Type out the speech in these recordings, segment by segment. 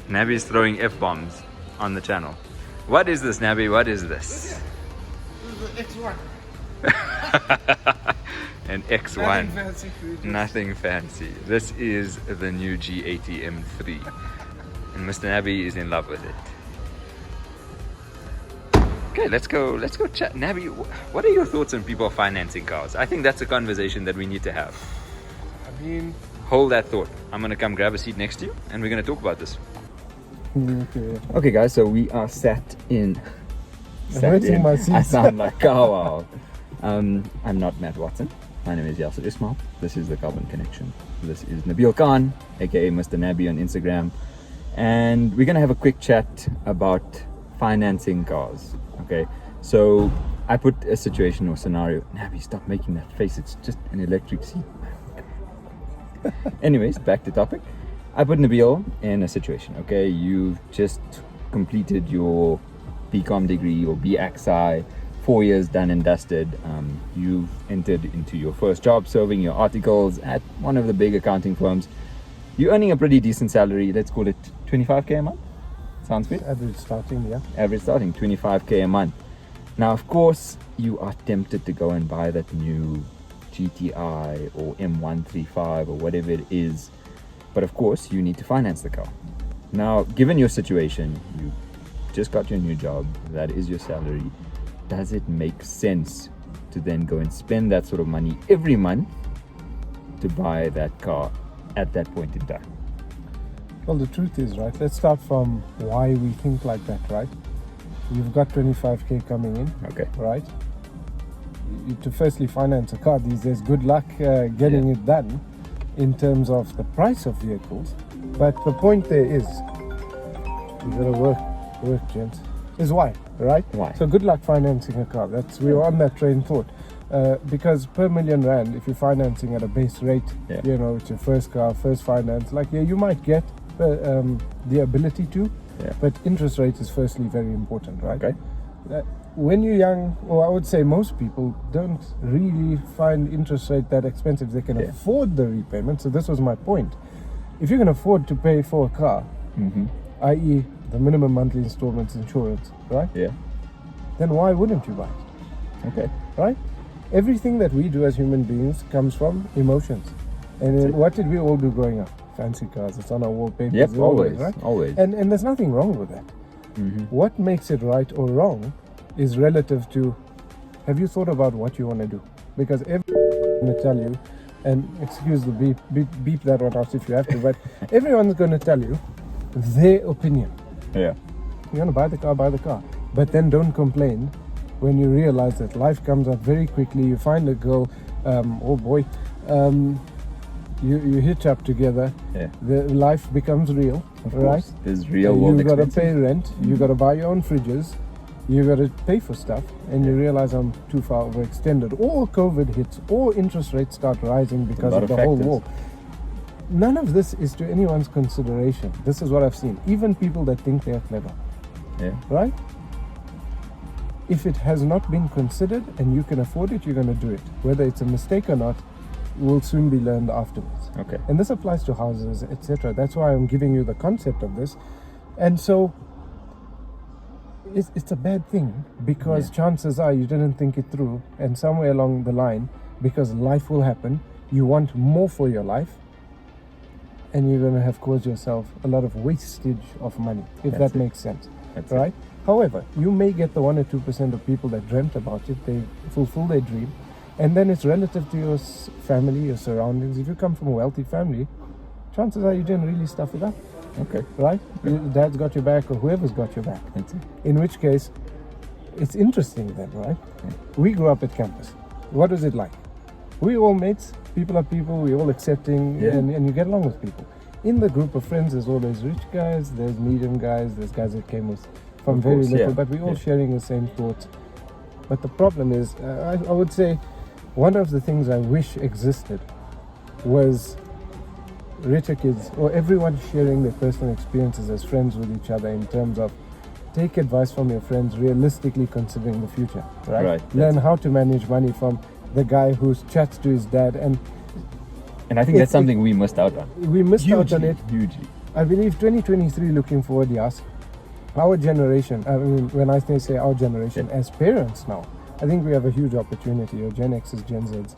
Nabi's throwing F-bombs on the channel. What is this, Nabi? What is this? This is the X1. An X1. Nothing fancy. Nothing fancy. This is the new G80 M3. And Mr. Nabi is in love with it. Okay, let's go chat. Nabi, what are your thoughts on people financing cars? I think that's a conversation that we need to have. I mean, Hold that thought. I'm going to come grab a seat next to you and we're going to talk about this. okay. Okay, guys, so we are sat in. Renting my seats. I sound like, oh wow. I'm not Matt Watson. My name is Yasser Ismail. This is the Carbon Connection. This is Nabeel Khan, aka Mr. Nabi on Instagram. And we're going to have a quick chat about financing cars. Okay, so I put a situation or scenario. Nabi, stop making that face. It's just an electric seat. Anyways, back to topic. I put Nabeel in a situation. Okay, you've just completed your BCom degree or BXI, 4 years done and dusted. You've entered into your first job, serving your articles at one of the big accounting firms. You're earning a pretty decent salary. Let's call it 25k a month. Sounds good. Average starting, yeah. Average starting 25k a month. Now, of course, you are tempted to go and buy that new GTI or M135 or whatever it is. But of course, you need to finance the car. Now, given your situation, you just got your new job, that is your salary. Does it make sense to then go and spend that sort of money every month to buy that car at that point in time? Well, the truth is, right, let's start from why we think like that, right? You've got 25k coming in, Okay. right? To firstly finance a car these days, good luck getting it done in terms of the price of vehicles. But the point there is, you gotta work, gents. Is why, right? Why? So good luck financing a car. We were on that train thought. Because per million rand, if you're financing at a base rate, you know, it's your first car, first finance, like, yeah, you might get the ability to, but interest rate is firstly very important, right? Okay. When you're young, or I would say most people don't really find interest rate that expensive. They can afford the repayment. So this was my point. If you can afford to pay for a car, i.e. the minimum monthly installments, insurance, right? Yeah. Then why wouldn't you buy it? Okay. Right? Everything that we do as human beings comes from emotions. And what did we all do growing up? Fancy cars. It's on our wallpapers. Yep, always, right? always. And there's nothing wrong with that. What makes it right or wrong is relative to, have you thought about what you want to do? Because everyone's going to tell you, and excuse the beep that one out if you have to, but everyone's going to tell you their opinion. Yeah. You want to buy the car, buy the car. But then don't complain when you realize that life comes up very quickly. You find a girl, oh boy, you hitch up together. Yeah. The life becomes real, right? There's real world expenses. You got to pay rent. You got to buy your own fridges. You got to pay for stuff, and you realize I'm too far overextended. Or COVID hits, or interest rates start rising because of the whole war. None of this is to anyone's consideration. This is what I've seen. Even people that think they're clever, right? If it has not been considered and you can afford it, you're going to do it. Whether it's a mistake or not will soon be learned afterwards. Okay. And this applies to houses, etc. That's why I'm giving you the concept of this. And so it's a bad thing, because chances are you didn't think it through, and somewhere along the line, because life will happen, you want more for your life, and you're going to have caused yourself a lot of wastage of money, if that makes sense. That's right? However, you may get the 1 or 2% of people that dreamt about it, they fulfill their dream, and then it's relative to your family, your surroundings. If you come from a wealthy family, chances are you didn't really stuff it up. Okay. Right? Your dad's got your back, or whoever's got your back. That's it. In which case, it's interesting then, right? We grew up at campus. What was it like? We all mates, people are people, we all accepting, and you get along with people. In the group of friends, there's always rich guys, there's medium guys, there's guys that came from very little, but we're all sharing the same thoughts. But the problem is, I would say, one of the things I wish existed was richer kids, or everyone sharing their personal experiences as friends with each other, in terms of take advice from your friends, realistically considering the future, right? Learn how to manage money from the guy who chats to his dad, and I think that's something we missed out on. We missed out on it hugely. I believe 2023 looking forward, yes, our generation, I mean, when I say our generation, as parents now, I think we have a huge opportunity. Your Gen X's, Gen Z's,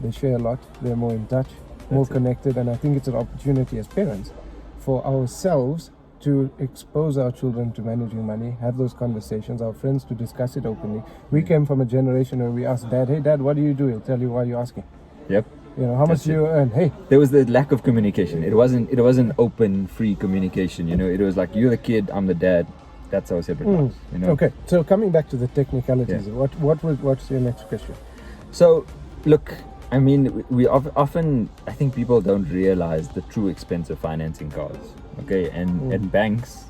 they share a lot, they're more in touch, more connected, and I think it's an opportunity as parents for ourselves to expose our children to managing money, have those conversations, our friends to discuss it openly. We came from a generation where we asked Dad, hey Dad, what do you do? He'll tell you why you're asking. Yep. You know, how much do you earn? Hey. There was the lack of communication. It wasn't open, free communication. You know, it was like, you're the kid, I'm the dad. That's our separate lives. You know. Okay. So coming back to the technicalities, what's your next question? So, look, I mean, we often, I think people don't realize the true expense of financing cars. Okay, and banks,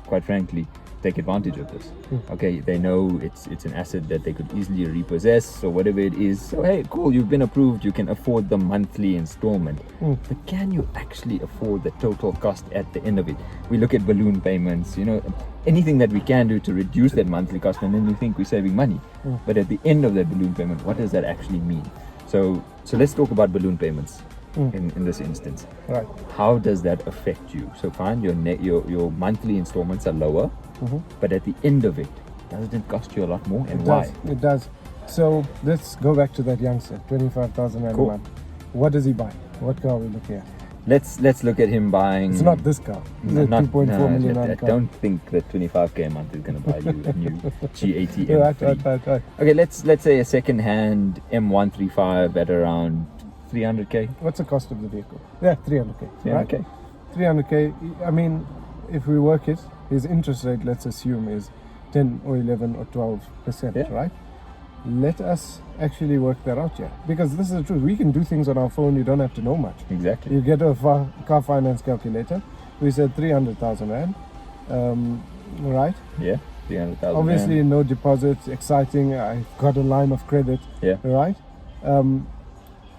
quite frankly, take advantage of this. Okay, they know it's an asset that they could easily repossess or whatever it is. So hey, cool, you've been approved, you can afford the monthly installment. But can you actually afford the total cost at the end of it? We look at balloon payments, you know, anything that we can do to reduce that monthly cost, and then we think we're saving money. But at the end of that balloon payment, what does that actually mean? So let's talk about balloon payments. In this instance, right? How does that affect you? So fine, your monthly installments are lower, but at the end of it, doesn't it cost you a lot more? And why? It does. So let's go back to that youngster, 25,000 a month. What does he buy? What car are we looking at? Let's look at him buying. It's not this car. It's a 2.4 million I car. don't think that 25k a month is going to buy you a new G80 M3. Right. Okay, let's say a second-hand M135 at around 300k. What's the cost of the vehicle? Yeah, 300k. Yeah, right? okay. 300k. I mean, if we work it, his interest rate, let's assume, is 10 or 11 or 12%, right? Let us actually work that out here, because this is the truth. We can do things on our phone. You don't have to know much. Exactly. You get a car finance calculator. We said 300,000 rand, right? Yeah, 300,000. Obviously, no deposits. Exciting. I've got a line of credit. Yeah. Right.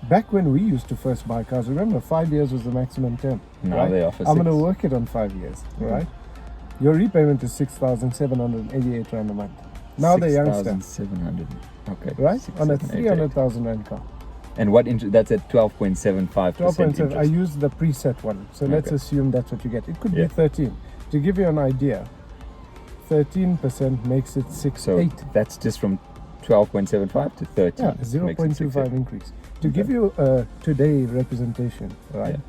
Back when we used to first buy cars, remember 5 years was the maximum term. Now right? they offer 6. I'm going to work it on 5 years, right? Your repayment is 6,788 rand a month. Now the youngster, 6,700. Okay. right? 6, On a 7, 8, 300,000 rand car. And what that's at 12.75%. 12.7. I used the preset one, so let's assume that's what you get. It could be 13. To give you an idea, 13% makes it 6.8. So that's just from 12.75 to 13. Yeah, 0.25 increase. To give you a today representation, right?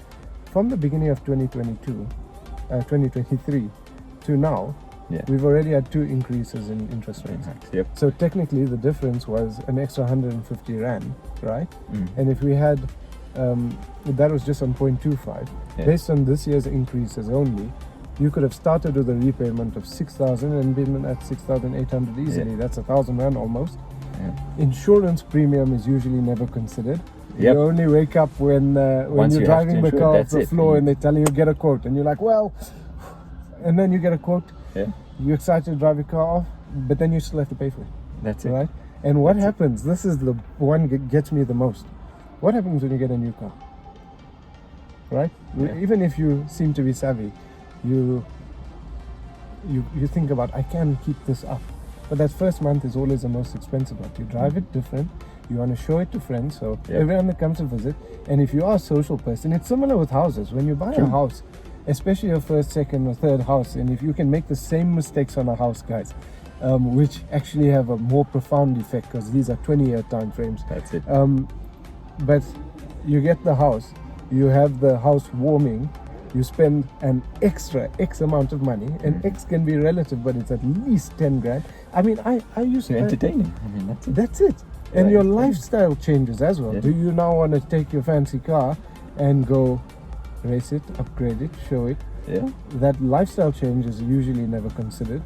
From the beginning of 2023 to now, we've already had 2 increases in interest rates. Yep. So technically the difference was an extra 150 rand, right? And if we had, that was just on 0.25, based on this year's increases only, you could have started with a repayment of 6,000 and been at 6,800 easily. That's 1,000 rand almost. Insurance premium is usually never considered. You only wake up when you're driving the car off the floor and they're telling you get a quote, and you're like, well, and then you get a quote. You're excited to drive your car off, but then you still have to pay for it. That's it. Right? And what happens? This is the one that gets me the most. What happens when you get a new car? Right? Even if you seem to be savvy, you think about, I can keep this up. But that first month is always the most expensive one. You drive it different. You want to show it to friends, so everyone that comes to visit. And if you are a social person, it's similar with houses. When you buy a house, especially your first, second, or third house, and if you can make the same mistakes on a house, guys, which actually have a more profound effect, because these are 20-year time frames. That's it. But you get the house, you have the house warming, you spend an extra X amount of money, and X can be relative, but it's at least 10 grand. I mean, I used to entertaining. I mean, that's it. And your lifestyle changes as well. Do you now want to take your fancy car and go race it, upgrade it, show it? That lifestyle change is usually never considered.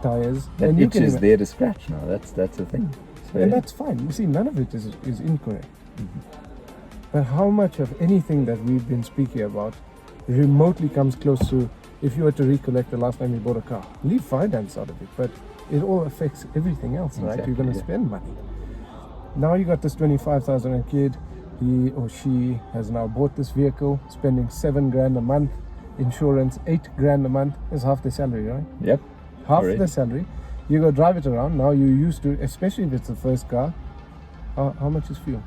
Tires. That itch is there to scratch now. That's the thing. So, and that's fine. You see, none of it is incorrect. But how much of anything that we've been speaking about remotely comes close to, if you were to recollect the last time you bought a car, leave finance out of it, but it all affects everything else, right? You're going to spend money. Now you got this 25,000 rand kid, he or she has now bought this vehicle, spending 7 grand a month, insurance 8 grand a month, is half the salary, right? Yep. Half the salary. You go drive it around. Now you used to, especially if it's the first car, how much is fuel?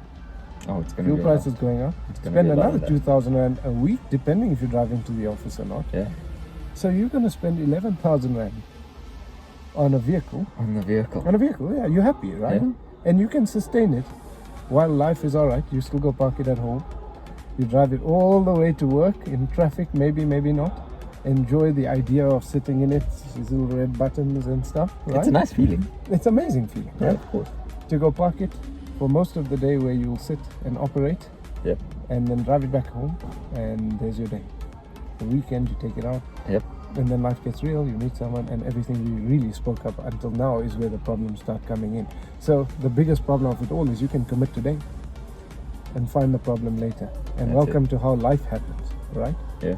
Oh, it's going to Fuel be prices going up. It's gonna Spend be a lot another of that. 2,000 rand a week, depending if you drive into the office or not. Yeah, So you're going to spend 11,000 rand on a vehicle. on the vehicle. On a vehicle, yeah, you're happy, right? Yeah. And you can sustain it while life is all right. You still go park it at home. You drive it all the way to work in traffic, maybe not. Enjoy the idea of sitting in it, these little red buttons and stuff, right? It's a nice feeling. It's amazing feeling, Yeah, right? of course. To go park it for most of the day where you'll sit and operate, Yep, and then drive it back home, and there's your day. The weekend, you take it out, yep. and then life gets real, you meet someone, and everything we really spoke up until now is where the problems start coming in. So the biggest problem of it all is you can commit today and find the problem later. And That's welcome to how life happens, right? Yeah.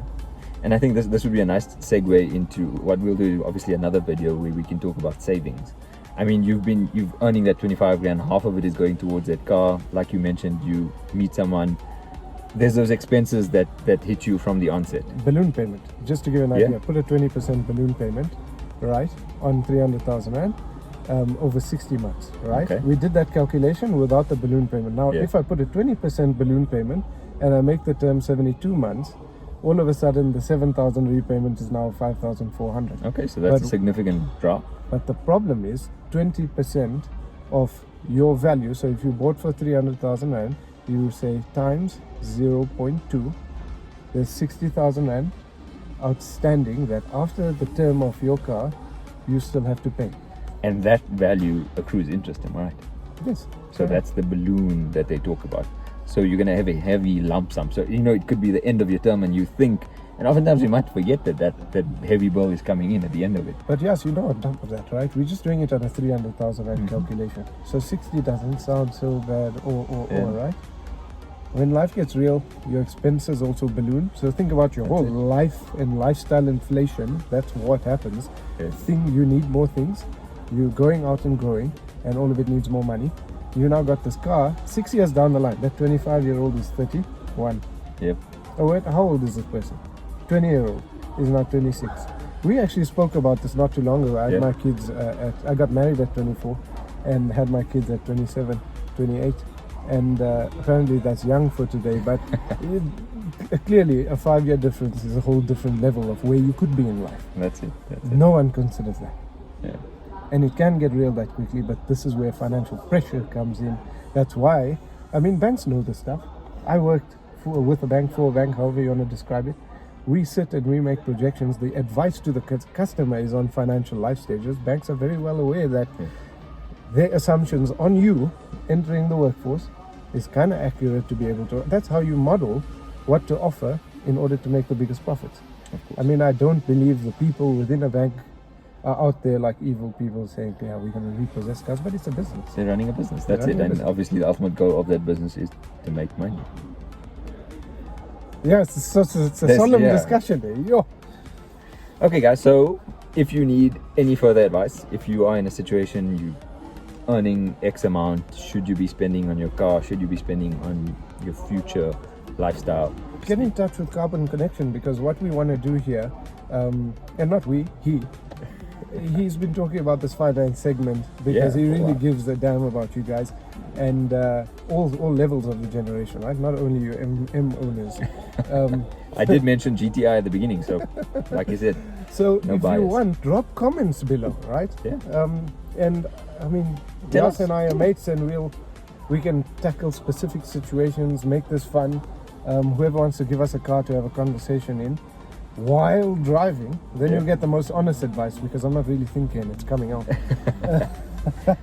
And I think this would be a nice segue into what we'll do, obviously another video where we can talk about savings. I mean, you've earning that 25 grand, half of it is going towards that car. Like you mentioned, you meet someone, there's those expenses that hit you from the onset. Balloon payment, just to give you an idea, put a 20% balloon payment, right, on 300,000 rand over 60 months, right? Okay. We did that calculation without the balloon payment. Now, if I put a 20% balloon payment and I make the term 72 months, all of a sudden the 7,000 repayment is now 5,400. Okay, so that's a significant drop. But the problem is 20% of your value. So if you bought for 300,000 rand, you say times 0.2, there's 60,000 rand outstanding that after the term of your car, you still have to pay. And that value accrues interest, am I right? Yes. So that's the balloon that they talk about. So you're going to have a heavy lump sum. So, it could be the end of your term and you think, and oftentimes you might forget that heavy bill is coming in at the end of it. But yes, on top of that, right? We're just doing it on a 300,000 rand calculation. So 60 doesn't sound so bad or right? When life gets real, your expenses also balloon. So think about your whole life and lifestyle inflation. That's what happens. Yes. You need more things. You're going out and growing, and all of it needs more money. You now got this car. 6 years down the line, that 25-year-old is 31. Yep. Oh wait, how old is this person? 20-year-old is now 26. We actually spoke about this not too long ago. I had my kids I got married at 24 and had my kids at 27, 28. And apparently that's young for today, but clearly a 5-year difference is a whole different level of where you could be in life. That's it. No one considers that. Yeah. And it can get real that quickly, but this is where financial pressure comes in. That's why, banks know this stuff. I worked with a bank, for a bank, however you want to describe it. We sit and we make projections. The advice to the customer is on financial life stages. Banks are very well aware that their assumptions on you entering the workforce is kind of accurate to be able to. That's how you model what to offer in order to make the biggest profits. I don't believe the people within a bank are out there like evil people saying, yeah, we're going to repossess cars, but it's a business. They're running a business. That's it. And obviously the ultimate goal of that business is to make money. Yeah, it's a solemn discussion there. Yo. Okay, guys, so if you need any further advice, if you are in a situation you earning X amount, should you be spending on your car, should you be spending on your future lifestyle, get in touch with Carbon Connection, because what we want to do here, and not we, he's been talking about this finance segment because he really gives a damn about you guys and all levels of the generation, right? Not only your M owners. I did mention GTI at the beginning, so like I said, so no if bias. you want, drop comments below, right? Yeah. And Jas and I are mates, and we can tackle specific situations, make this fun. Whoever wants to give us a car to have a conversation in while driving, then you'll get the most honest advice, because I'm not really thinking, it's coming out.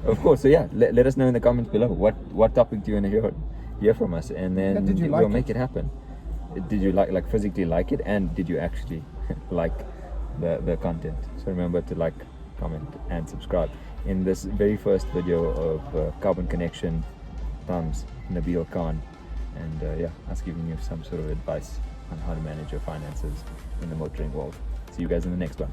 Of course. So let us know in the comments below what topic do you want to hear from us, and then we'll make it happen. Did you like physically like it, and did you actually like the content? So remember to like, comment, and subscribe. In this very first video of Carbon Connection, thumbs Nabeel Khan, and us giving you some sort of advice on how to manage your finances in the motoring world. See you guys in the next one.